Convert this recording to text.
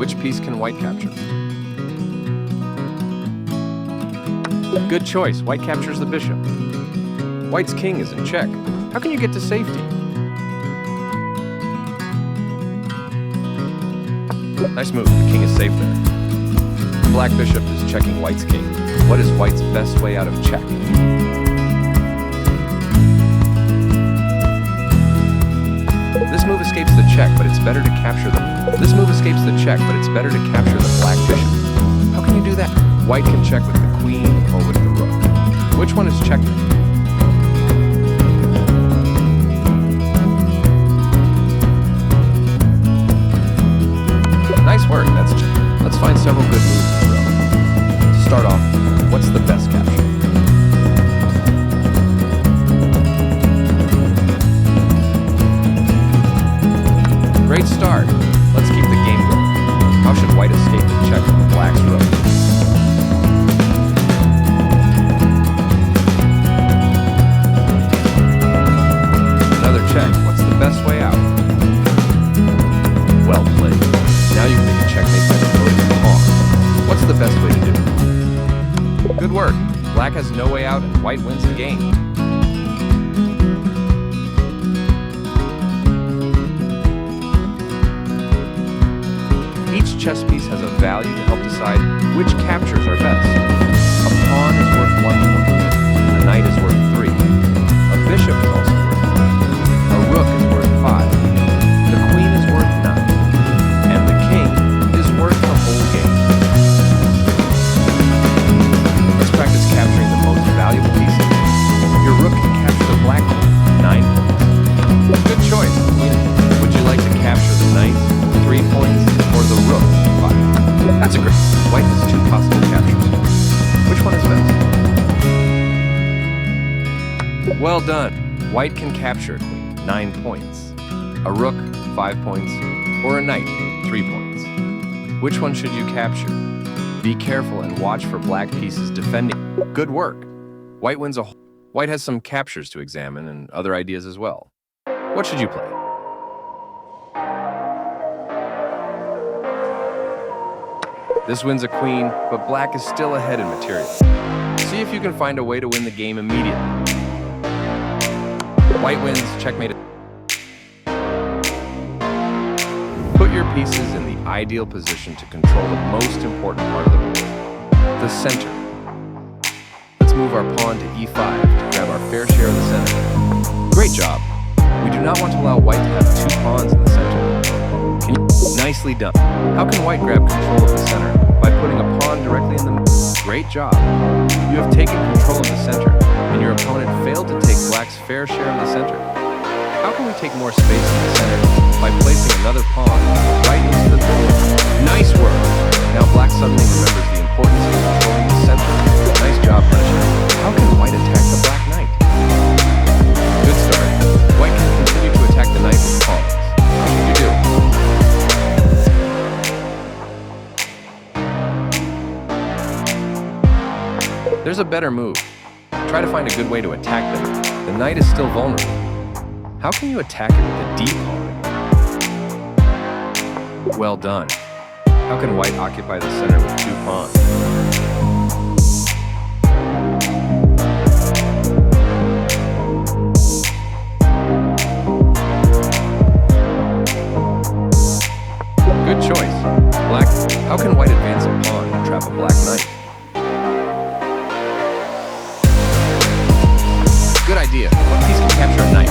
Which piece can white capture? Good choice. White captures the bishop. White's king is in check. How can you get to safety? Nice move. The king is safe there. Black bishop is checking white's king. What is white's best way out of check? This move escapes the check, but it's better to capture the... This move escapes the check, but it's better to capture the black bishop. How can you do that? White can check with the queen or with the rook. Which one is checkmate? Nice work, that's check. Let's find several good moves in a row. To start off, what's the best capture? Great start. Let's keep the game going. How should white escape the check on the black's rook? Another check. What's the best way out? Well played. Now you can make a checkmate by promoting the pawn. What's the best way to do it? Good work. Black has no way out and white wins the game. Each chess piece has a value to help decide which captures are best. A pawn is worth 1 point. A knight is worth 3. A bishop is also worth 3. A rook is worth 5. The queen is worth 9. And the king is worth the whole game. Let's practice capturing the most valuable pieces. Your rook can capture the black knight, 9 points. Good choice. Would you like to capture the knight, 3 points? Or the rook, 5. That's a great. White has 2 possible captures. Which one is best? Well done. White can capture a queen, 9 points. A rook, 5 points. Or a knight, 3 points. Which one should you capture? Be careful and watch for black pieces defending. Good work. White wins a whole. White has some captures to examine and other ideas as well. What should you play? This wins a queen, but black is still ahead in material. See if you can find a way to win the game immediately. White wins, checkmate. Put your pieces in the ideal position to control the most important part of the board, the center. Let's move our pawn to e5 to grab our fair share of the center. Great job. We do not want to allow white to have 2 pawns in the center. Nicely done. How can white grab control of the center? By putting a pawn directly in the middle. Great job. You have taken control of the center, and your opponent failed to take black's fair share of the center. How can we take more space in the center? By placing another pawn right into the middle. Nice work. Now black suddenly remembers the importance of controlling the center. Nice job, Punisher. How can white attack the black knight? Good start. White can continue to attack the knight with pawns. What should you do? There's a better move. Try to find a good way to attack them. The knight is still vulnerable. How can you attack it with a d pawn? Well done. How can white occupy the center with 2 pawns? Good choice. Black, how can white advance a pawn and trap a black knight? Good idea. What piece can capture a knight?